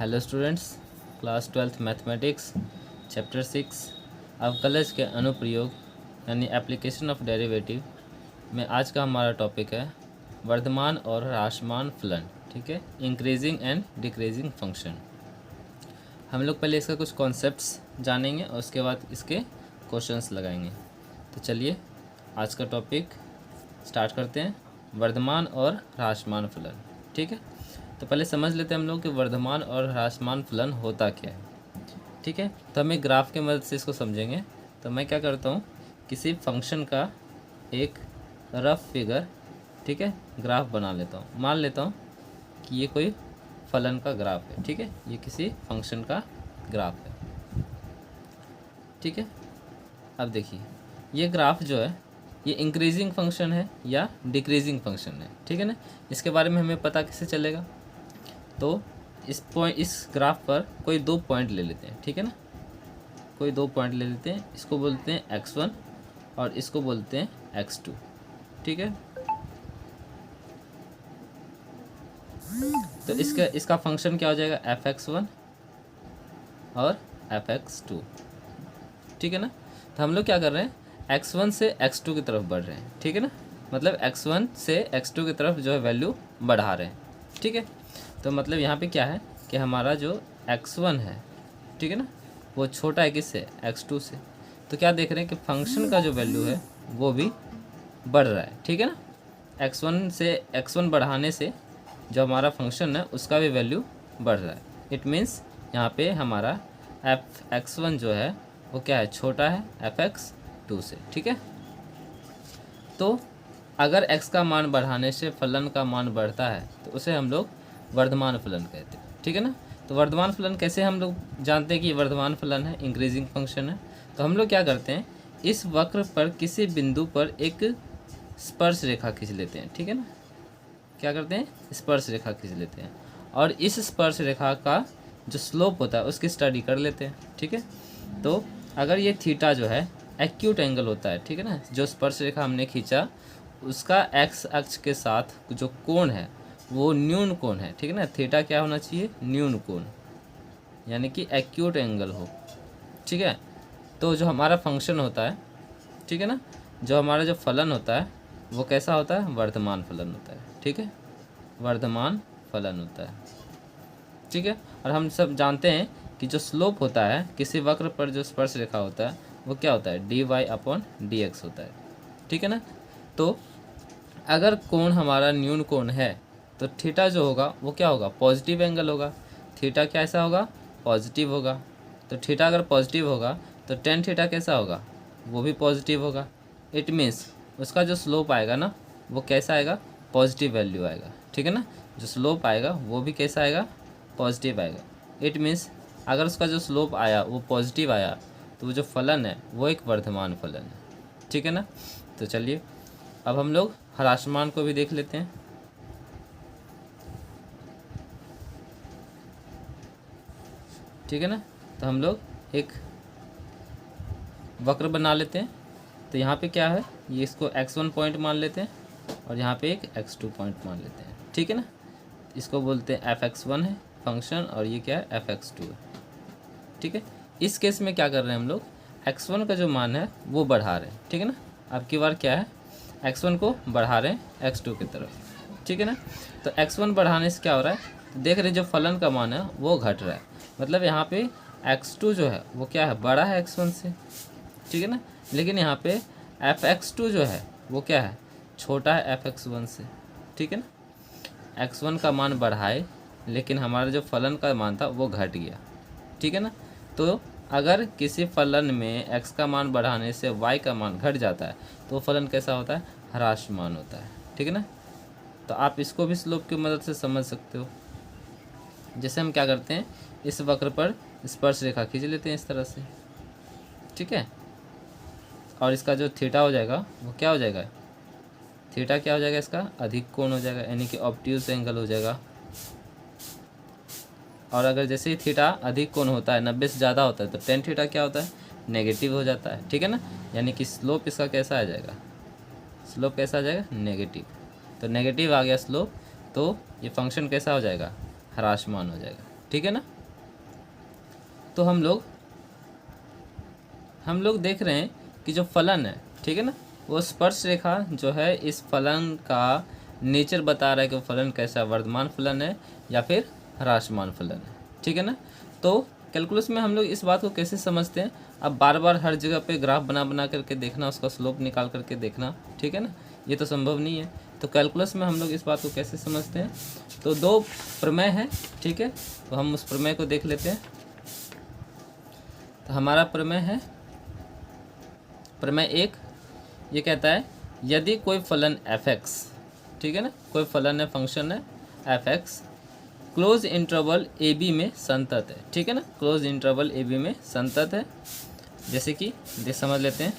Hello students, class 12th mathematics chapter 6 अवकलज के अनुप्रयोग यानी एप्लीकेशन ऑफ डेरिवेटिव में आज का हमारा टॉपिक है वर्धमान और ह्रासमान फलन। ठीक है, इंक्रीजिंग एंड डिक्रीजिंग फंक्शन। हम लोग पहले इसका कुछ कॉन्सेप्ट्स जानेंगे और उसके बाद इसके क्वेश्चंस लगाएंगे। तो चलिए आज का टॉपिक स्टार्ट करते हैं, वर्धमान और ह्रासमान फलन। ठीक है, तो पहले समझ लेते हैं हम लोग कि वर्धमान और ह्रासमान फलन होता क्या है। ठीक है, तो हम एक ग्राफ के मदद से इसको समझेंगे। तो मैं क्या करता हूँ, किसी फंक्शन का एक रफ फिगर, ठीक है, ग्राफ बना लेता हूँ। मान लेता हूँ कि ये कोई फलन का ग्राफ है। ठीक है, ये किसी फंक्शन का ग्राफ है। ठीक है, अब देखिए ये ग्राफ जो है ये इंक्रीजिंग फंक्शन है या डिक्रीजिंग फंक्शन है। ठीक है ना, इसके बारे में हमें पता कैसे चलेगा। तो इस ग्राफ पर कोई दो पॉइंट ले लेते हैं। ठीक है ना, कोई दो पॉइंट ले लेते हैं, इसको बोलते हैं x1 और इसको बोलते हैं x2। ठीक है, तो इसका फंक्शन क्या हो जाएगा, fx1 और fx2। ठीक है ना, तो हम लोग क्या कर रहे हैं, x1 से x2 की तरफ बढ़ रहे हैं। ठीक है ना, मतलब x1 से x2 की तरफ जो है वैल्यू बढ़ा रहे हैं। ठीक है, तो मतलब यहाँ पे क्या है कि हमारा जो x1 है, ठीक है ना, वो छोटा है किससे, x2 से। तो क्या देख रहे हैं कि फंक्शन का जो वैल्यू है वो भी बढ़ रहा है। ठीक है ना, x1 से x1 बढ़ाने से जो हमारा फंक्शन है उसका भी वैल्यू बढ़ रहा है। इट मीन्स यहाँ पे हमारा fx1 जो है वो क्या है, छोटा है fx2 से। ठीक है, तो अगर x का मान बढ़ाने से फलन का मान बढ़ता है तो उसे हम लोग वर्धमान फलन कहते हैं। ठीक है ना, तो वर्धमान फलन कैसे हम लोग जानते हैं कि वर्धमान फलन है, इंक्रीजिंग फंक्शन है। तो हम लोग क्या करते हैं, इस वक्र पर किसी बिंदु पर एक स्पर्श रेखा खींच लेते हैं। ठीक है ना, क्या करते हैं, स्पर्श रेखा खींच लेते हैं और इस स्पर्श रेखा का जो स्लोप होता है उसकी स्टडी कर लेते हैं। ठीक है, तो अगर ये थीटा जो है एक्यूट एंगल होता है, ठीक है ना, जो स्पर्श रेखा हमने खींचा उसका एक्स अक्ष के साथ जो कोण है वो न्यून कोण है। ठीक है ना, थीटा क्या होना चाहिए, न्यून कोण, यानी कि एक्यूट एंगल हो। ठीक है, तो जो हमारा फंक्शन होता है, ठीक है ना, जो हमारा जो फलन होता है वो कैसा होता है, वर्धमान फलन होता है। ठीक है, वर्धमान फलन होता है। ठीक है, और हम सब जानते हैं कि जो स्लोप होता है किसी वक्र पर जो स्पर्श रेखा होता है वो क्या होता है, dy/dx होता है। ठीक है ना, तो अगर कोण हमारा न्यून कोण है तो थीटा जो होगा वो क्या होगा, पॉजिटिव एंगल होगा। थीटा कैसा होगा, पॉजिटिव होगा। तो थीटा अगर पॉजिटिव होगा तो टेन थीटा कैसा होगा, वो भी पॉजिटिव होगा। इट मीन्स उसका जो स्लोप आएगा ना वो कैसा आएगा, पॉजिटिव वैल्यू आएगा। ठीक है ना, जो स्लोप आएगा वो भी कैसा आएगा, पॉजिटिव आएगा। इट मीन्स अगर उसका जो स्लोप आया वो पॉजिटिव आया तो वो जो फलन है वो एक वर्धमान फलन है। ठीक है ना, तो चलिए अब हम लोग ह्रासमान को भी देख लेते हैं। ठीक है ना, तो हम लोग एक वक्र बना लेते हैं। तो यहाँ पे क्या है, ये इसको x1 पॉइंट मान लेते हैं और यहाँ पे एक x2 पॉइंट मान लेते हैं। ठीक है ना, इसको बोलते हैं fx1 है फंक्शन और ये क्या है, fx2 है। ठीक है, इस केस में क्या कर रहे हैं हम लोग, x1 का जो मान है वो बढ़ा रहे हैं। ठीक है ना, अब की बार क्या है, x1 को बढ़ा रहे हैं x2 की तरफ। ठीक है ना, तो x1 बढ़ाने से क्या हो रहा है, तो देख रहे हैं जो फलन का मान है वो घट रहा है। मतलब यहाँ पे x2 जो है वो क्या है, बड़ा है x1 से। ठीक है ना, लेकिन यहाँ पे fx2 जो है वो क्या है, छोटा है fx1 से। ठीक है ना, x1 का मान बढ़ाए लेकिन हमारा जो फलन का मान था वो घट गया। ठीक है ना, तो अगर किसी फलन में x का मान बढ़ाने से y का मान घट जाता है तो वो फलन कैसा होता है, ह्रासमान होता है। ठीक है ना, तो आप इसको भी स्लोप की मदद से समझ सकते हो। जैसे हम क्या करते हैं, इस वक्र पर स्पर्श रेखा खींच लेते हैं इस तरह से। ठीक है, और इसका जो थीटा हो जाएगा वो क्या हो जाएगा, थीटा क्या हो जाएगा, इसका अधिक कोण हो जाएगा, यानी कि ऑब्ट्यूज एंगल हो जाएगा। और अगर जैसे ही थीटा अधिक कोण होता है, 90 से ज़्यादा होता है, तो टेन थीटा क्या होता है, नेगेटिव हो जाता है। ठीक है ना, यानी कि स्लोप इसका कैसा आ जाएगा, स्लोप कैसा आ जाएगा, नेगेटिव। तो नेगेटिव आ गया स्लोप, तो ये फंक्शन कैसा हो जाएगा, ह्रासमान हो जाएगा। ठीक है ना। तो हम लोग देख रहे हैं कि जो फलन है, ठीक है ना, वो स्पर्श रेखा जो है इस फलन का नेचर बता रहा है कि वो फलन कैसा वर्धमान फलन है या फिर ह्रासमान फलन है, ठीक है ना। तो कैलकुलस में हम लोग इस बात को कैसे समझते हैं, अब बार बार हर जगह पे ग्राफ बना करके देखना, उसका स्लोप निकाल करके देखना, ठीक है ना, ये तो संभव नहीं है। तो कैलकुलस में हम लोग इस बात को कैसे समझते हैं, तो दो प्रमेय है, ठीक है, तो हम उस प्रमेय को देख लेते हैं। तो हमारा प्रमेय है प्रमेय 1, ये कहता है यदि कोई फलन f(x), ठीक है ना, कोई फलन है, फंक्शन है f(x) close interval A B में संतत है, ठीक है ना, क्लोज इंटरवल ए बी में संतत है। जैसे कि समझ लेते हैं,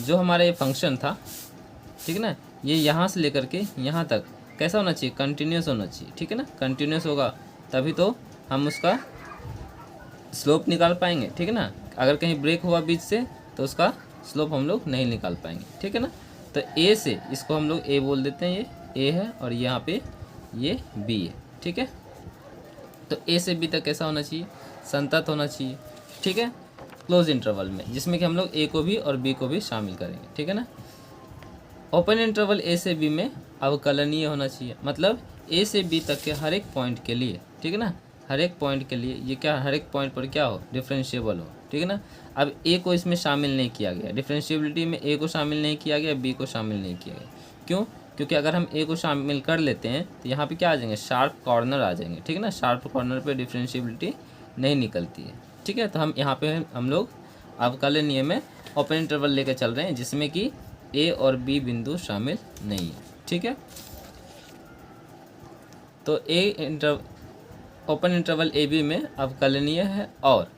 जो हमारा ये फंक्शन था, ठीक है ना, ये यहाँ से लेकर के यहाँ तक कैसा होना चाहिए, कंटिन्यूस होना चाहिए, ठीक है ना, कंटिन्यूस होगा तभी तो हम उसका स्लोप निकाल पाएंगे, ठीक है ना। अगर कहीं ब्रेक हुआ बीच से तो उसका स्लोप हम लोग नहीं निकाल पाएंगे, ठीक है ना। तो ए से इसको हम लोग ए बोल देते हैं, ये ए है और यहाँ पे ये बी है, ठीक है। तो ए से बी तक कैसा होना चाहिए, संतत होना चाहिए, ठीक है, क्लोज इंटरवल में, जिसमें कि हम लोग ए को भी और बी को भी शामिल करेंगे, ठीक है ना। ओपन इंटरवल ए से बी में अवकलनीय होना चाहिए, मतलब ए से बी तक के हर एक पॉइंट के लिए, ठीक है ना, हर एक पॉइंट के लिए ये क्या, हर एक पॉइंट पर क्या हो, डिफरेंशिएबल हो, ठीक है ना। अब ए को इसमें शामिल नहीं किया गया, डिफरेंशिएबिलिटी में ए को शामिल नहीं किया गया, बी को शामिल नहीं किया गया, क्यों, क्योंकि अगर हम ए को शामिल कर लेते हैं तो यहाँ पे क्या आ जाएंगे, शार्प कॉर्नर आ जाएंगे, ठीक है ना, शार्प कॉर्नर पे डिफरेंशिएबिलिटी नहीं निकलती है, ठीक है। तो हम यहाँ पे हम लोग अवकलनीय में ओपन इंटरवल लेकर चल रहे हैं जिसमें कि ए और बी बिंदु शामिल नहीं है, ठीक है। तो ओपन इंटरवल ए बी में अवकलनीय है और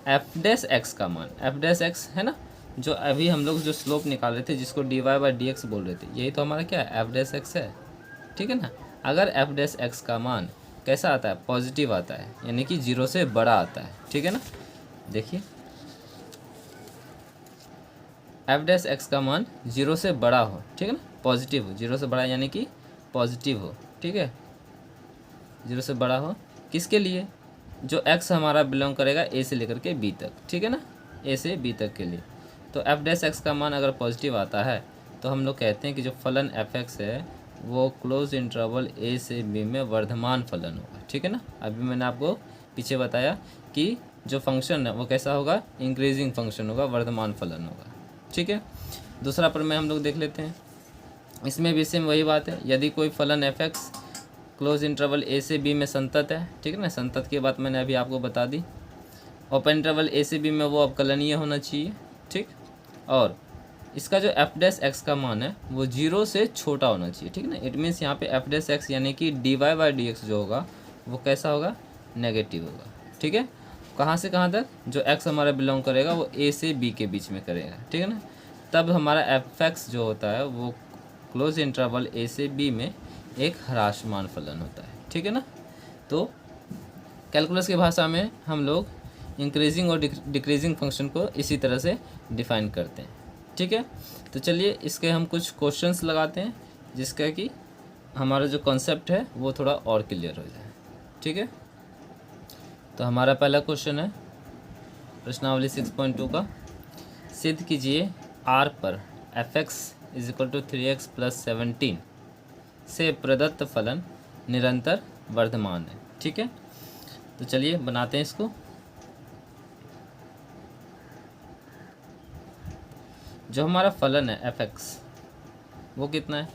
f' का मान f' है ना, जो अभी हम लोग जो स्लोप निकाल रहे थे जिसको dy/dx बोल रहे थे, यही तो हमारा क्या है, f' है, ठीक है ना। अगर f' का मान कैसा आता है, पॉजिटिव आता है, यानी कि 0 से बड़ा आता है, ठीक है ना। देखिए f' का मान 0 से बड़ा हो, ठीक है ना, पॉजिटिव हो, 0 से बड़ा यानी कि पॉजिटिव हो, ठीक है, 0 से बड़ा हो, किसके लिए, जो x हमारा बिलोंग करेगा ए से लेकर के बी तक, ठीक है ना, ए से बी तक के लिए। तो f' का मान अगर पॉजिटिव आता है तो हम लोग कहते हैं कि जो फलन f(x) है वो क्लोज इंटरवल ए से बी में वर्धमान फलन होगा, ठीक है ना। अभी मैंने आपको पीछे बताया कि जो फंक्शन है वो कैसा होगा, इंक्रीजिंग फंक्शन होगा, वर्धमान फलन होगा, ठीक है। दूसरा प्रमेय हम लोग देख लेते हैं, इसमें भी सेम वही बात है, यदि कोई फलन f(x) क्लोज इंटरवल ए से बी में संतत है, ठीक है ना, संतत की बात मैंने अभी आपको बता दी, ओपन इंटरवल ए से बी में वो अवकलनीय होना चाहिए, ठीक, और इसका जो f' का मान है वो 0 से छोटा होना चाहिए, ठीक है ना। इट मीन्स यहाँ पे f' यानी कि dy/dx जो होगा वो कैसा होगा, नेगेटिव होगा, ठीक है। कहाँ से कहाँ तक, जो x हमारा बिलोंग करेगा वो a से b के बीच में करेगा, ठीक है ना। तब हमारा f(x) जो होता है वो क्लोज इंटरवल ए से बी में एक ह्रासमान फलन होता है, ठीक है ना। तो कैलकुलस की भाषा में हम लोग इंक्रीजिंग और डिक्रीजिंग फंक्शन को इसी तरह से डिफाइन करते हैं, ठीक है। तो चलिए इसके हम कुछ क्वेश्चंस लगाते हैं जिसका कि हमारा जो कॉन्सेप्ट है वो थोड़ा और क्लियर हो जाए, ठीक है। तो हमारा पहला क्वेश्चन है प्रश्नावली 6.2 का, सिद्ध कीजिए R पर f(x) = 3x + 17 से प्रदत्त फलन निरंतर वर्धमान है, ठीक है। तो चलिए बनाते हैं इसको। जो हमारा फलन है f(x) वो कितना है,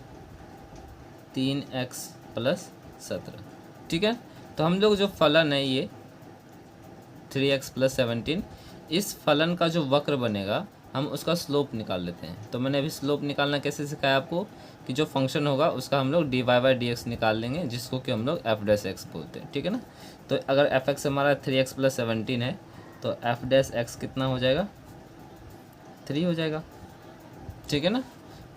3x + 17, ठीक है। तो हम लोग जो फलन है ये 3x + 17, इस फलन का जो वक्र बनेगा हम उसका स्लोप निकाल लेते हैं। तो मैंने अभी स्लोप निकालना कैसे सिखाया आपको, कि जो फंक्शन होगा उसका हम लोग dy/dx निकाल लेंगे जिसको कि हम लोग f'(x) बोलते हैं, ठीक है ना। तो अगर f(x) हमारा 3x + 17 है तो f'(x) कितना हो जाएगा, 3 हो जाएगा, ठीक है ना।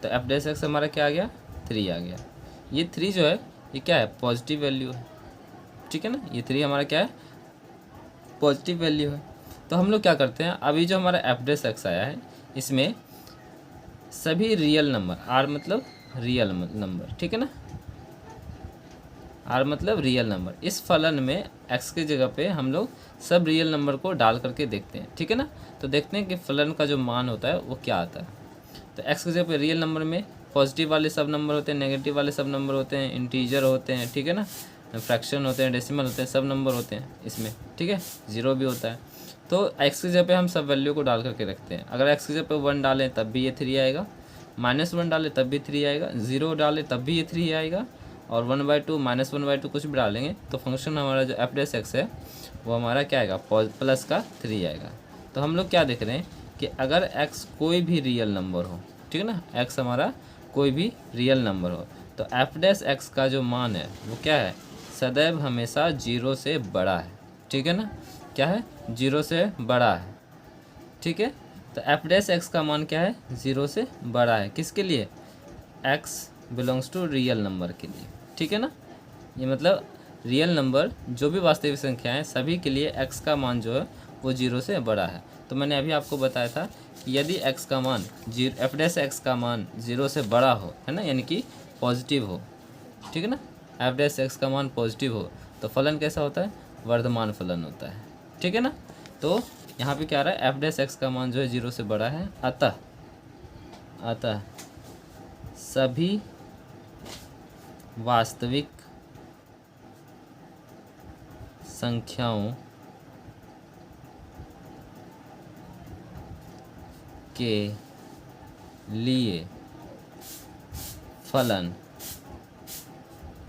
तो f'(x) हमारा क्या आ गया, 3 आ गया। ये 3 जो है ये क्या है, पॉजिटिव वैल्यू है, ठीक है ना, ये 3 हमारा क्या है, पॉजिटिव वैल्यू है। तो हम लोग क्या करते हैं, अभी जो हमारा f'(x) आया है इसमें सभी रियल नंबर, r मतलब रियल नंबर, ठीक है ना, आर मतलब रियल नंबर। इस फलन में एक्स की जगह पे हम लोग सब रियल नंबर को डाल करके देखते हैं, ठीक है ना। तो देखते हैं कि फलन का जो मान होता है वो क्या आता है। तो एक्स की जगह पे रियल नंबर में पॉजिटिव वाले सब नंबर होते हैं, नेगेटिव वाले सब नंबर होते हैं, इंटीजर होते हैं, ठीक है ना, फ्रैक्शन होते हैं, डेसिमल होते हैं, सब नंबर होते हैं इसमें, ठीक है, जीरो भी होता है। तो एक्स की जगह पे हम सब वैल्यू को डाल करके रखते हैं। अगर एक्स की जगह पे 1 डालें तब भी ये 3 आएगा, -1 डालें तब भी 3 आएगा, 0 डालें तब भी ये 3 आएगा, और 1/2 -1/2 कुछ भी डालेंगे तो फंक्शन हमारा जो एफ डैश एक्स है वो हमारा क्या आएगा, प्लस का 3 आएगा। तो हम लोग क्या देख रहे हैं कि अगर एक्स कोई भी रियल नंबर हो, ठीक है ना, एक्स हमारा कोई भी रियल नंबर हो, तो एफ डैश एक्स का जो मान है वो क्या है, सदैव हमेशा 0 से बड़ा है, ठीक है ना, क्या है, 0 से बड़ा है, ठीक है। तो एफ डैश एक्स का मान क्या है, 0 से बड़ा है, किसके लिए, x belongs to real number के लिए, ठीक है ना। ये मतलब रियल नंबर जो भी वास्तविक संख्या है सभी के लिए एक्स का मान जो है वो 0 से बड़ा है। तो मैंने अभी आपको बताया था कि यदि एक्स का मान एफ डैश एक्स का मान 0 से बड़ा हो, है ना, यानी कि पॉजिटिव हो, ठीक है ना, एफ डैश एक्स का मान पॉजिटिव हो तो फलन कैसा होता है, वर्धमान फलन होता है, ठीक है ना। तो यहाँ पे क्या आ रहा है, एफ डैश एक्स का मान जो है 0 से बड़ा है, अतः सभी वास्तविक संख्याओं के लिए फलन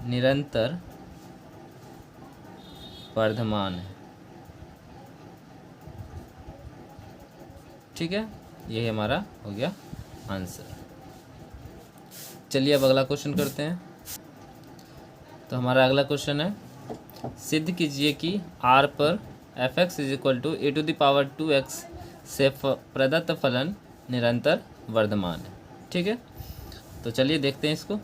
निरंतर वर्धमान है, ठीक है। यही हमारा हो गया आंसर। चलिए अब अगला क्वेश्चन करते हैं। तो हमारा अगला क्वेश्चन है, सिद्ध कीजिए कि r पर f(x) = a⁴ से प्रदत्त फलन निरंतर वर्धमान है, ठीक है। तो चलिए देखते हैं इसको।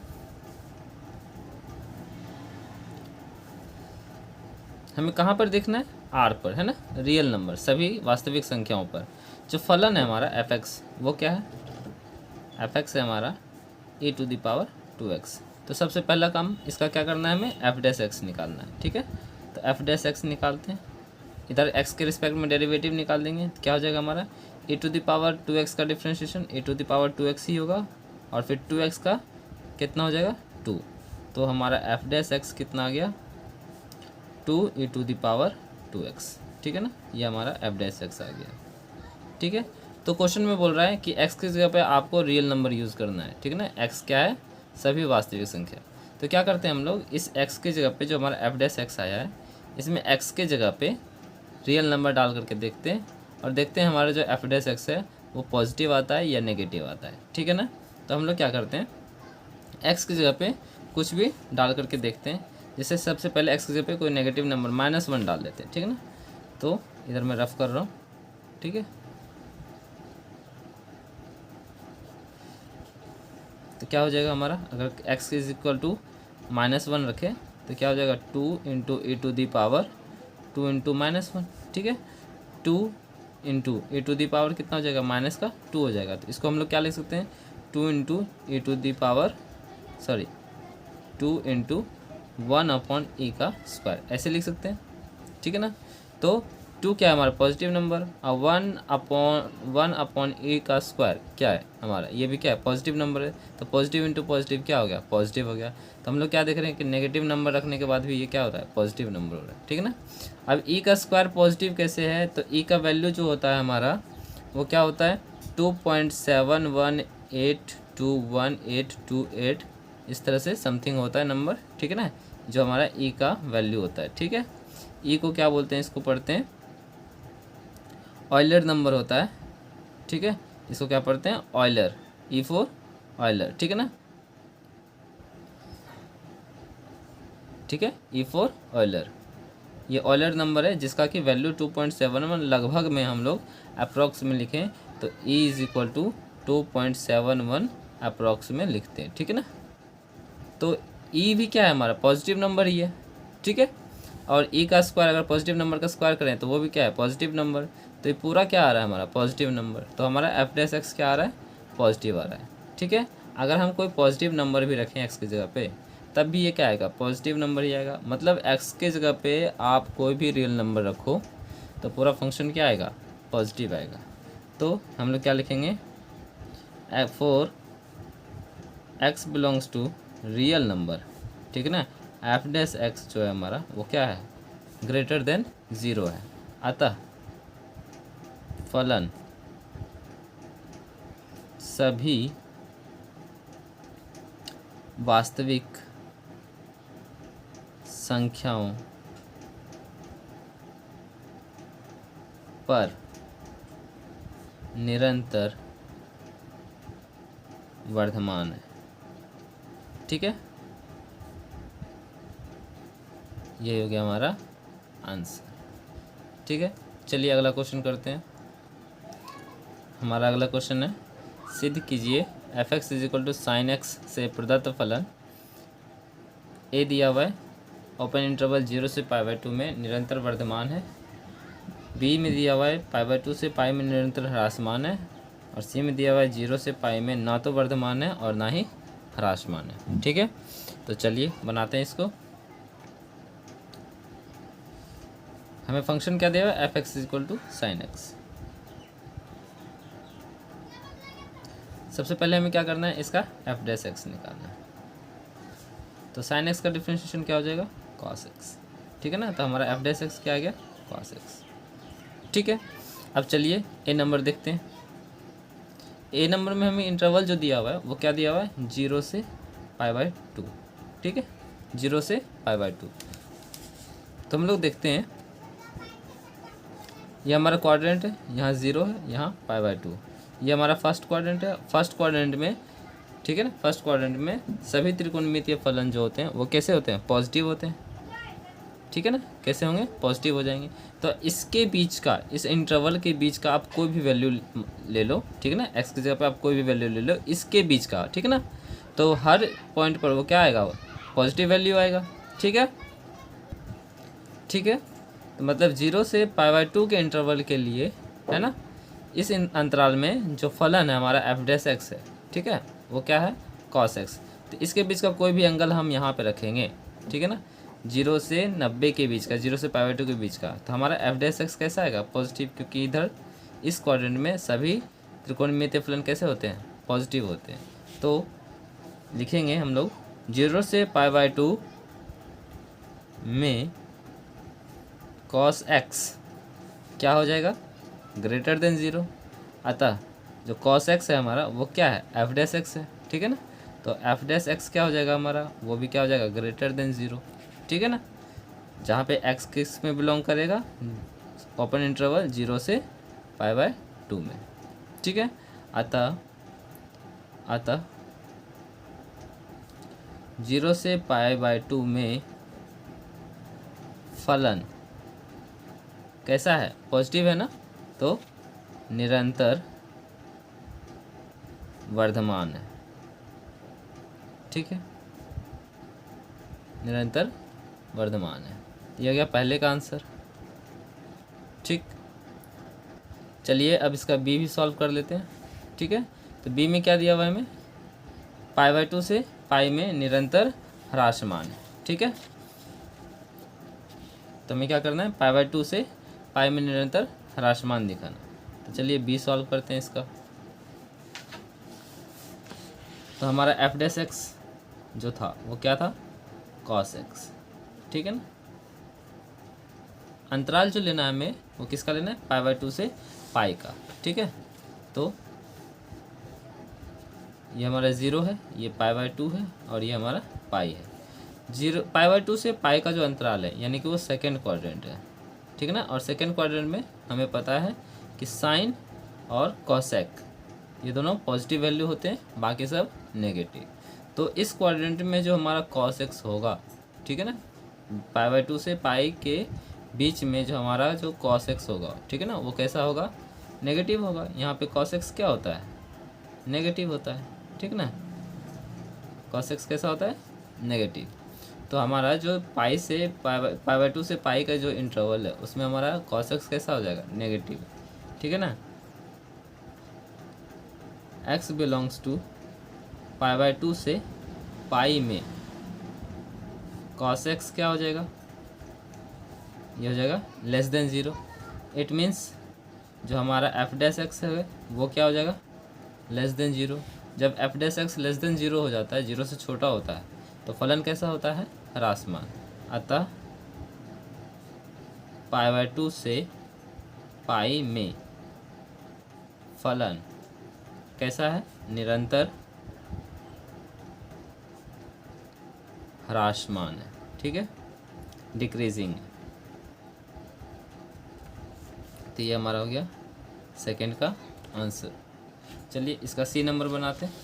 हमें कहाँ पर देखना है, r पर, है ना, रियल नंबर सभी वास्तविक संख्याओं पर। जो फलन है हमारा f(x) वो क्या है, f(x) है हमारा a⁴ तो सबसे पहला काम इसका क्या करना है, हमें एफ डैश एक्स निकालना है, ठीक है। तो एफ डैश एक्स निकालते हैं, इधर एक्स के रिस्पेक्ट में डेरिवेटिव निकाल देंगे तो क्या हो जाएगा हमारा, a⁴ का डिफ्रेंशिएशन a⁴ ही होगा, और फिर 2x का कितना हो जाएगा 2। तो हमारा एफ डैश एक्स कितना आ गया, 2e⁴x, ठीक है ना, ये हमारा एफ डैश एक्स आ गया, ठीक है। तो क्वेश्चन में बोल रहा है कि x की जगह पे आपको रियल नंबर यूज़ करना है, ठीक है ना, x क्या है, सभी वास्तविक संख्या। तो क्या करते हैं हम लोग, इस x की जगह पे जो हमारा एफ डैश एक्स आया है इसमें x के जगह पे रियल नंबर डाल करके देखते हैं, और देखते हैं हमारा जो एफ डैश एक्स है वो पॉजिटिव आता है या नेगेटिव आता है, ठीक है ना। तो हम लोग क्या करते हैं, x की जगह पे कुछ भी डाल करके देखते हैं। जैसे सबसे पहले x की जगह पे कोई नेगेटिव नंबर -1 डाल देते हैं, ठीक है ना। तो इधर मैं रफ कर रहा हूँ, ठीक है। तो क्या हो जाएगा हमारा, अगर x = -1 रखें तो क्या हो जाएगा, 2 × e⁴ 2 × -1, ठीक है। 2 × e⁴ कितना हो जाएगा, -2 हो जाएगा। तो इसको हम लोग क्या लिख सकते हैं, 2 × 1/e², ऐसे लिख सकते हैं, ठीक है ना। तो 2 क्या है हमारा पॉजिटिव नंबर, और 1/e² क्या है हमारा, ये भी क्या है पॉजिटिव नंबर है। तो पॉजिटिव × पॉजिटिव क्या हो गया, पॉजिटिव हो गया। तो हम लोग क्या देख रहे हैं कि नेगेटिव नंबर रखने के बाद भी ये क्या हो रहा है, पॉजिटिव नंबर हो रहा है, ठीक है ना। अब e² पॉजिटिव कैसे है, तो e का वैल्यू जो होता है हमारा वो क्या होता है, 2.718218828 इस तरह से समथिंग होता है नंबर, ठीक है ना, जो हमारा e का वैल्यू होता है, ठीक है। e को क्या बोलते हैं, इसको पढ़ते हैं ऑयलर नंबर होता है, ठीक है। इसको क्या पढ़ते हैं, ऑयलर, E फॉर ऑयलर, ठीक है ना, ठीक है, E फॉर ऑयलर। ये ऑयलर नंबर है जिसका कि वैल्यू 2.71 लगभग में हम लोग अप्रॉक्स में लिखें तो E = 2.71 अप्रॉक्स में लिखते हैं, ठीक है ना। तो E भी क्या है हमारा पॉजिटिव नंबर ही है, ठीक है। और E का स्क्वायर अगर पॉजिटिव नंबर का स्क्वायर करें तो वो भी क्या है पॉजिटिव नंबर। तो ये पूरा क्या आ रहा है हमारा पॉजिटिव नंबर। तो हमारा एफ डैश एक्स क्या आ रहा है, पॉजिटिव आ रहा है, ठीक है। अगर हम कोई पॉजिटिव नंबर भी रखें एक्स की जगह पे तब भी ये क्या आएगा, पॉजिटिव नंबर ही आएगा। मतलब x के जगह पे आप कोई भी रियल नंबर रखो तो पूरा फंक्शन क्या आएगा, पॉजिटिव आएगा। तो हम लोग क्या लिखेंगे, फॉर x belongs to real number, ठीक है ना, एफ डैश एक्स जो है हमारा वो क्या है, ग्रेटर देन 0 है। अतः फलन सभी वास्तविक संख्याओं पर निरंतर वर्धमान है। ठीक है, ये हो गया हमारा आंसर। ठीक है, चलिए अगला क्वेश्चन करते हैं। हमारा अगला क्वेश्चन है, सिद्ध कीजिए f x is equal to sine x से प्रदत्त फलन ए दिया हुआ है, ओपन इंटरवल 0 से π/2 में निरंतर वर्धमान है, बी में दिया हुआ है π/2 से π में निरंतर ह्रासमान है, और सी में दिया हुआ है 0 से π में ना तो वर्धमान है और ना ही ह्रासमान है। ठीक है, तो चलिए बनाते हैं इसको। हमें फंक्शन क्या दिया हुआ है, f x is equal to sine x. सबसे पहले हमें क्या करना है, इसका एफ डैश एक्स निकालना है। तो साइन एक्स का डिफरेंशिएशन क्या हो जाएगा, कॉस एक्स। ठीक है ना, तो हमारा एफ डैश एक्स क्या आ गया, कॉस एक्स। ठीक है, अब चलिए ए नंबर देखते हैं। ए नंबर में हमें इंटरवल जो दिया हुआ है वो क्या दिया हुआ है, 0 से π/2। ठीक है, 0 से π/2। तो हम लोग देखते हैं, ये हमारा क्वाड्रेंट है, यहाँ 0 है, यहाँ π/2। ये हमारा फर्स्ट क्वाड्रेंट है। फर्स्ट क्वाड्रेंट में, ठीक है ना, फर्स्ट क्वाड्रेंट में सभी त्रिकोणमितीय फलन जो होते हैं वो कैसे होते हैं, पॉजिटिव होते हैं। ठीक है ना, कैसे होंगे, पॉजिटिव हो जाएंगे। तो इसके बीच का, इस इंटरवल के बीच का आप कोई भी वैल्यू ले लो, ठीक है ना, एक्स की जगह पे आप कोई भी वैल्यू ले लो इसके बीच का, ठीक है ना, तो हर पॉइंट पर वो क्या आएगा, पॉजिटिव वैल्यू आएगा। ठीक है, ठीक है, तो मतलब 0 से π/2 के इंटरवल के लिए, है ना, इस अंतराल में जो फलन है हमारा एफ डैश एक्स है, ठीक है, वो क्या है, कॉस एक्स। तो इसके बीच का कोई भी एंगल हम यहाँ पे रखेंगे, ठीक है ना, 0 से 90 के बीच का, 0 से π/2 के बीच का, तो हमारा एफ डैश एक्स कैसा आएगा, पॉजिटिव, क्योंकि इधर इस क्वाड्रेंट में सभी त्रिकोणमितीय फलन कैसे होते हैं, पॉजिटिव होते हैं। तो लिखेंगे हम लोग 0 से π/2 में कॉस एक्स क्या हो जाएगा, ग्रेटर देन 0। अतः जो कॉस एक्स है हमारा वो क्या है, एफ डैश एक्स है। ठीक है ना, तो एफ डैश एक्स क्या हो जाएगा हमारा, वो भी क्या हो जाएगा, ग्रेटर देन 0। ठीक है ना, जहाँ पे एक्स किस में बिलोंग करेगा, ओपन इंटरवल 0 से π/2 में। ठीक है, अतः 0 से π/2 में फलन कैसा है, पॉजिटिव है ना, तो निरंतर वर्धमान है। ठीक है, निरंतर वर्धमान है। यह गया पहले का आंसर। ठीक, चलिए अब इसका बी भी सॉल्व कर लेते हैं। ठीक है, तो बी में क्या दिया हुआ है हमें, π/2 से π में निरंतर ह्रासमान है। ठीक है, तो हमें क्या करना है, π/2 से π में निरंतर ह्रासमान दिखाना। तो चलिए बी सॉल्व करते हैं इसका। तो हमारा एफ डैश एक्स जो था वो क्या था, कॉस एक्स। ठीक है ना, अंतराल जो लेना है हमें वो किसका लेना है, π/2 से π का। ठीक है, तो ये हमारा 0 है, ये π/2 है, और ये हमारा पाई है। 0 π/2 से π का जो अंतराल है यानी कि वो सेकेंड क्वाड्रेंट है। ठीक है ना, और सेकेंड क्वाड्रेंट में हमें पता है कि साइन और कॉसेक ये दोनों पॉजिटिव वैल्यू होते हैं, बाकी सब नेगेटिव। तो इस क्वाड्रेंट में जो हमारा कॉस एक्स होगा, ठीक है ना, π/2 से π के बीच में जो हमारा जो कॉस एक्स होगा, ठीक है ना, वो कैसा होगा, नेगेटिव होगा। यहाँ पे कॉस एक्स क्या होता है, नेगेटिव होता है। ठीक ना, कॉस एक्स कैसा होता है, नेगेटिव। तो हमारा जो पाई से π/2 से पाई का जो इंटरवल है उसमें हमारा कॉस एक्स कैसा हो जाएगा, नेगेटिव। ठीक है ना, x बिलोंग्स टू π/2 से पाई में कॉस एक्स क्या हो जाएगा, ये हो जाएगा less than zero. It means जो हमारा एफ डैश एक्स है वो क्या हो जाएगा, लेस देन ज़ीरो। जब F dash x less than zero हो जाता है, ज़ीरो से छोटा होता है, तो फलन कैसा होता है, ह्रासमान। अतः π/2 से पाई में फलन कैसा है, निरंतर ह्रासमान है, ठीक है, डिक्रीजिंग है। तो ये हमारा हो गया सेकंड का आंसर। चलिए इसका सी नंबर बनाते हैं,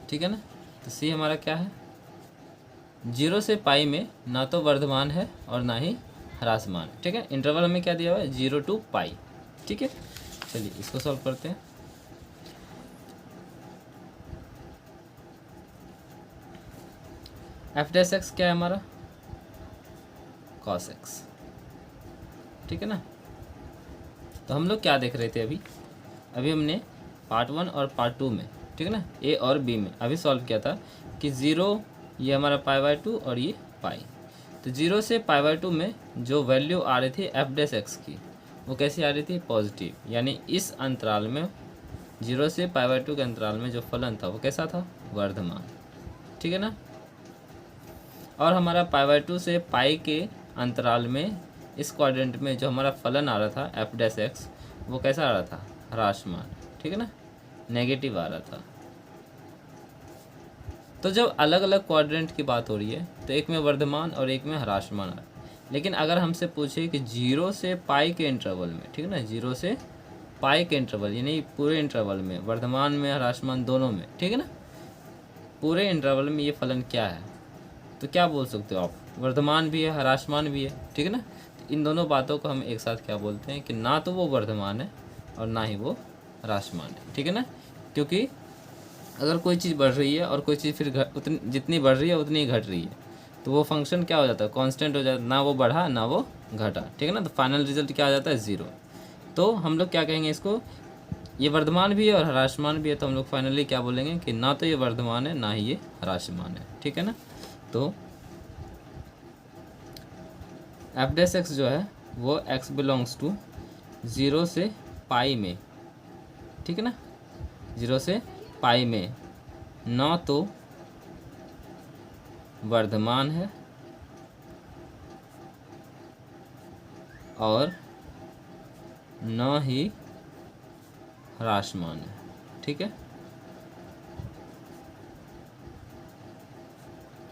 ठीक है ना। तो सी हमारा क्या है, 0 से पाई में ना तो वर्धमान है और ना ही ह्रासमान, ठीक है। इंटरवल हमें क्या दिया हुआ है, 0 to पाई, ठीक है। चलिए इसको सॉल्व करते हैं। एफ डैश एक्स क्या है हमारा, कॉस एक्स, ठीक है ना। तो हम लोग क्या देख रहे थे अभी हमने पार्ट 1 और पार्ट 2 में, ठीक है ना, ए और बी में अभी सॉल्व किया था कि 0 ये हमारा π/2 और ये पाई। तो 0 से π/2 में जो वैल्यू आ रही थी एफ डैश एक्स की, वो कैसी आ रही थी, पॉजिटिव। यानी इस अंतराल में 0 से π/2 के अंतराल में जो फलन था वो कैसा था, वर्धमान, ठीक है ना। और हमारा π/2 से पाई के अंतराल में इस क्वाड्रेंट में जो हमारा फलन आ रहा था एफ डैश एक्स, वो कैसा आ रहा था, ह्रासमान, ठीक है ना, नेगेटिव आ रहा था। तो जब अलग अलग क्वाड्रेंट की बात हो रही है तो एक में वर्धमान और एक में ह्रासमान आ रहा है। लेकिन अगर हमसे पूछे कि 0 से पाई के इंटरवल में, ठीक है ना, 0 से पाई के इंटरवल यानी पूरे इंटरवल में, वर्धमान में ह्रासमान दोनों में, ठीक है ना, पूरे इंटरवल में ये फलन क्या है, तो क्या बोल सकते हो आप, वर्धमान भी है ह्रासमान भी है, ठीक है ना। तो इन दोनों बातों को हम एक साथ क्या बोलते हैं कि ना तो वो वर्धमान है और ना ही वो ह्रासमान है, ठीक है ना। क्योंकि अगर कोई चीज़ बढ़ रही है और कोई चीज़ फिर उतनी जितनी बढ़ रही है उतनी ही घट रही है, तो वो फंक्शन क्या हो जाता है, कांस्टेंट हो जाता है, ना वो बढ़ा ना वो घटा, ठीक है ना। तो फाइनल रिजल्ट क्या आ जाता है, 0। तो हम लोग क्या कहेंगे इसको, ये वर्धमान भी है और ह्रासमान भी है, तो हम लोग फाइनली क्या बोलेंगे कि ना तो ये वर्धमान है ना ही ये ह्रासमान है, ठीक है ना। तो एफ डैश एक्स जो है वो एक्स बिलोंग्स टू 0 से पाई में, ठीक है ना, 0 से पाई में ना तो वर्धमान है और न ही ह्रासमान है, ठीक है,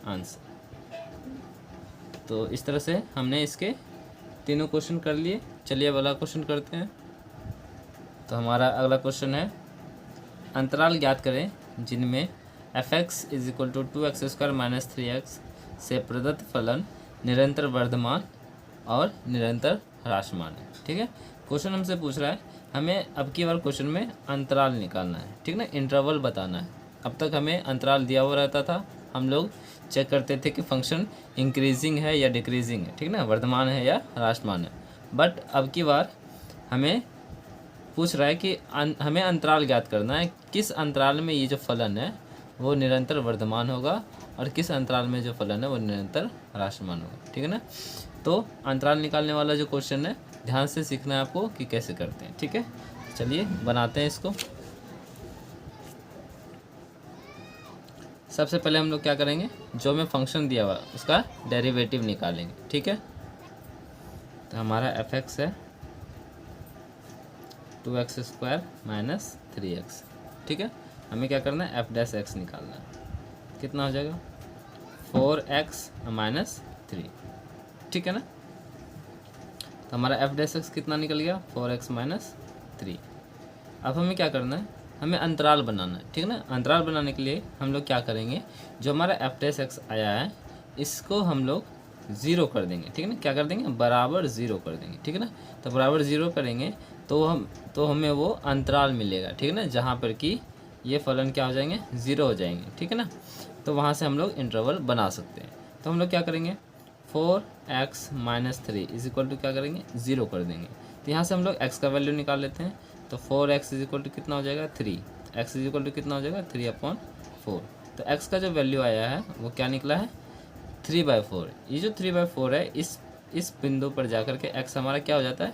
आंसर। तो इस तरह से हमने इसके तीनों क्वेश्चन कर लिए। चलिए अब अगला क्वेश्चन करते हैं। तो हमारा अगला क्वेश्चन है, अंतराल ज्ञात करें जिनमें f(x) = 2x² - 3x से प्रदत्त फलन निरंतर वर्धमान और निरंतर ह्रासमान है, ठीक है। क्वेश्चन हमसे पूछ रहा है, हमें अब की बार क्वेश्चन में अंतराल निकालना है, ठीक ना, इंटरवल बताना है। अब तक हमें अंतराल दिया हुआ रहता था, हम लोग चेक करते थे कि फंक्शन इंक्रीजिंग है या डिक्रीजिंग है, ठीक ना, वर्धमान है या ह्रासमान है। बट अब की बार हमें पूछ रहा है कि हमें अंतराल ज्ञात करना है, किस अंतराल में ये जो फलन है वो निरंतर वर्धमान होगा और किस अंतराल में जो फलन है वो निरंतर ह्रासमान होगा, ठीक है ना। तो अंतराल निकालने वाला जो क्वेश्चन है ध्यान से सीखना है आपको कि कैसे करते हैं, ठीक है। चलिए बनाते हैं इसको। सबसे पहले हम लोग क्या करेंगे, जो हमें फंक्शन दिया हुआ उसका डेरिवेटिव निकालेंगे, ठीक है। तो हमारा f(x) है 2x² - 3x, ठीक है। हमें क्या करना है, f'(x) निकालना है। कितना हो जाएगा, 4x - 3, ठीक है ना। तो हमारा f'(x) कितना निकल गया, 4x - 3। अब हमें क्या करना है, हमें अंतराल बनाना है, ठीक है ना। अंतराल बनाने के लिए हम लोग क्या करेंगे, जो हमारा f'(x) आया है इसको हम लोग 0 कर देंगे, ठीक है ना। क्या कर देंगे, बराबर 0 कर देंगे, ठीक है ना। तो बराबर 0 करेंगे तो हमें वो अंतराल मिलेगा, ठीक है ना, जहाँ पर कि ये फलन क्या हो जाएंगे, 0 हो जाएंगे, ठीक है ना। तो वहाँ से हम लोग इंटरवल बना सकते हैं। तो हम लोग क्या करेंगे, 4x - 3 = क्या करेंगे, 0 कर देंगे। तो यहाँ से हम लोग x का वैल्यू निकाल लेते हैं। तो 4x = कितना हो जाएगा, 3। x = कितना हो जाएगा, 3/4। तो x का जो वैल्यू आया है वो क्या निकला है, 3/4, ये जो 3/4 है इस बिंदु पर जाकर के x हमारा क्या हो जाता है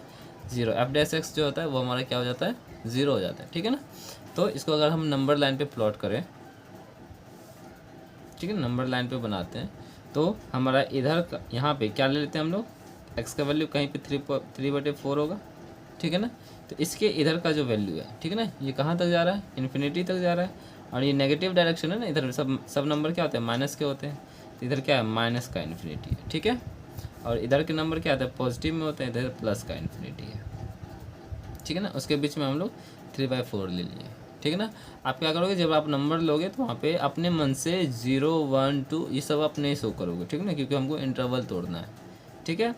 0, एफ डैश एक्स जो होता है वो हमारा क्या हो जाता है 0 हो जाता है, ठीक है ना। तो इसको अगर हम नंबर लाइन पे प्लॉट करें, ठीक है, नंबर लाइन पे बनाते हैं, तो हमारा इधर यहाँ पे क्या ले लेते हैं हम लोग, x का वैल्यू कहीं पे 3/4 होगा, ठीक है ना। तो इसके इधर का जो वैल्यू है, ठीक है ना, ये कहाँ तक जा रहा है, इन्फिनिटी तक जा रहा है, और ये नेगेटिव डायरेक्शन है ना, इधर सब नंबर क्या होते हैं माइनस के होते हैं, तो इधर क्या है माइनस का इन्फिनिटी है, ठीक है। और इधर के नंबर क्या होते हैं पॉजिटिव में होते हैं, इधर प्लस का इन्फिनिटी है, ठीक है ना। उसके बीच में हम लोग 3/4 ले लिए, ठीक है ना। आप क्या करोगे जब आप नंबर लोगे तो वहाँ पे अपने मन से 0, 1, 2 ये सब आप नहीं शो करोगे, ठीक है ना, क्योंकि हमको इंटरवल तोड़ना है, ठीक है।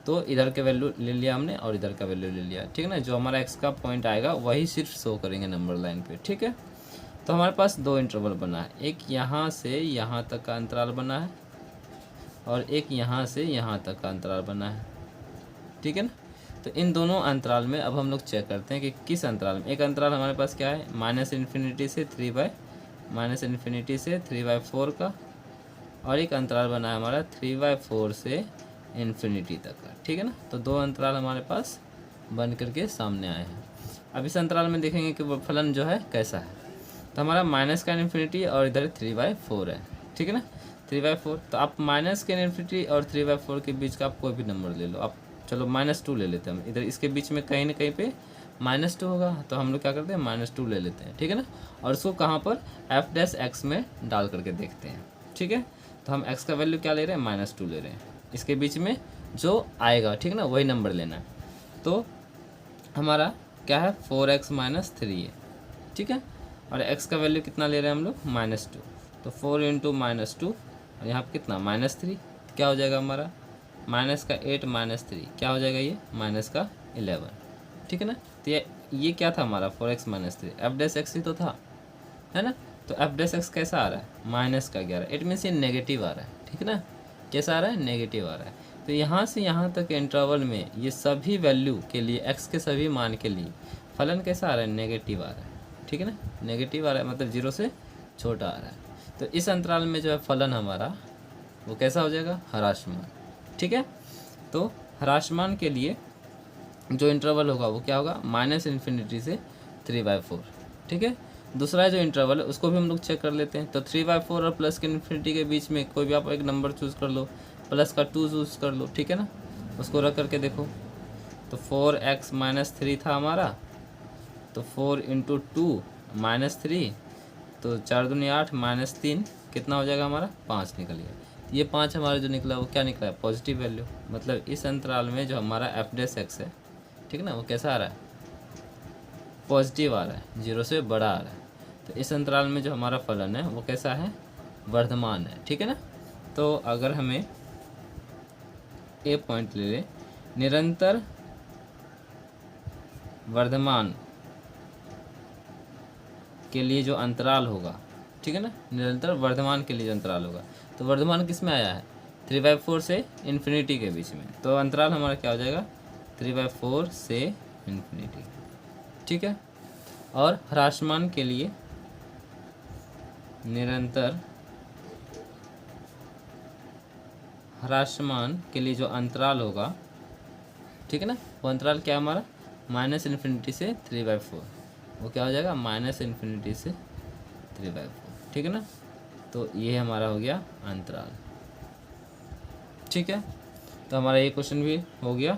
तो इधर के वैल्यू ले लिया हमने और इधर का वैल्यू ले लिया, ठीक है ना। जो हमारा एक्स का पॉइंट आएगा वही सिर्फ शो करेंगे नंबर लाइन पे, ठीक है। तो हमारे पास दो इंटरवल बना है, एक यहाँ से यहाँ तक का अंतराल बना है और एक यहाँ से यहाँ तक का अंतराल बना है, ठीक है ना। तो इन दोनों अंतराल में अब हम लोग चेक करते हैं कि किस अंतराल में, एक अंतराल हमारे पास क्या है माइनस इन्फिनिटी से 3/4 का, और एक अंतराल बना है हमारा 3/4 से इन्फिनिटी तक का, ठीक है ना। तो दो अंतराल हमारे पास बन करके सामने आए हैं। अब इस अंतराल में देखेंगे कि वो फलन जो है कैसा है। तो हमारा माइनस का इन्फिनिटी और इधर 3/4 है, ठीक है ना, 3/4। तो आप माइनस के इन्फिनिटी और 3/4 के बीच का आप कोई भी नंबर ले लो, आप चलो -2 ले लेते हैं हम, इधर इसके बीच में कहीं ना कहीं पे -2 होगा, तो हम लोग क्या करते हैं -2 ले लेते हैं, ठीक है ना। और उसको कहाँ पर एफ डैश एक्स में डाल करके देखते हैं, ठीक है। तो हम एक्स का वैल्यू क्या ले रहे हैं -2 ले रहे हैं, इसके बीच में जो आएगा, ठीक है ना, वही नंबर लेना है। तो हमारा क्या है 4x - 3 है, ठीक है। और x का वैल्यू कितना ले रहे हैं हम लोग -2, तो 4 × -2 और यहाँ पे कितना -3, क्या हो जाएगा हमारा -8 - 3 क्या हो जाएगा ये -11, ठीक है ना। तो ये क्या था हमारा 4x - 3 एफ डैश एक्स ही तो था, है ना। तो एफ डैश एक्स कैसा आ रहा है -11, इट मीन्स ये नेगेटिव आ रहा है, ठीक है ना। कैसा आ रहा है नेगेटिव आ रहा है। तो यहाँ से यहाँ तक इंटरवल में ये सभी वैल्यू के लिए x के सभी मान के लिए फलन कैसा आ रहा है नेगेटिव आ रहा है, ठीक है ना, नेगेटिव आ रहा है मतलब 0 से छोटा आ रहा है। तो इस अंतराल में जो है फलन हमारा वो कैसा हो जाएगा ह्रासमान, ठीक है। तो ह्रासमान के लिए जो इंटरवल होगा वो क्या होगा -इन्फिनिटी से 3/4, ठीक है। दूसरा जो इंटरवल है उसको भी हम लोग चेक कर लेते हैं। तो 3/4 और प्लस के इन्फिनिटी के बीच में कोई भी आप एक नंबर चूज़ कर लो, प्लस का 2 चूज़ कर लो, ठीक है ना। उसको रख करके देखो, तो 4x - 3 था हमारा, तो 4 × 2 -3, तो 4 दूनी 8 -3 कितना हो जाएगा हमारा 5 निकल गया। ये 5 हमारा जो निकला वो क्या निकला है पॉजिटिव वैल्यू, मतलब इस अंतराल में जो हमारा एफ डैश एक्स है, ठीक है ना, वो कैसा आ रहा है पॉजिटिव आ रहा है, 0 से बड़ा आ रहा है। तो इस अंतराल में जो हमारा फलन है वो कैसा है वर्धमान है, ठीक है ना। तो अगर हमें ए पॉइंट ले लें, निरंतर वर्धमान के लिए जो अंतराल होगा, ठीक है ना, निरंतर वर्धमान के लिए जो अंतराल होगा, तो वर्धमान किस में आया है 3/4 से इन्फिनिटी के बीच में, तो अंतराल हमारा क्या हो जाएगा 3/4 से इन्फिनिटी, ठीक है। और ह्रासमान के लिए निरंतर ह्रासमान के लिए जो अंतराल होगा, ठीक है ना, वो अंतराल क्या है हमारा -इन्फिनिटी से 3/4, वो क्या हो जाएगा -इन्फिनिटी से 3/4, ठीक है ना। तो ये हमारा हो गया अंतराल, ठीक है। तो हमारा ये क्वेश्चन भी हो गया।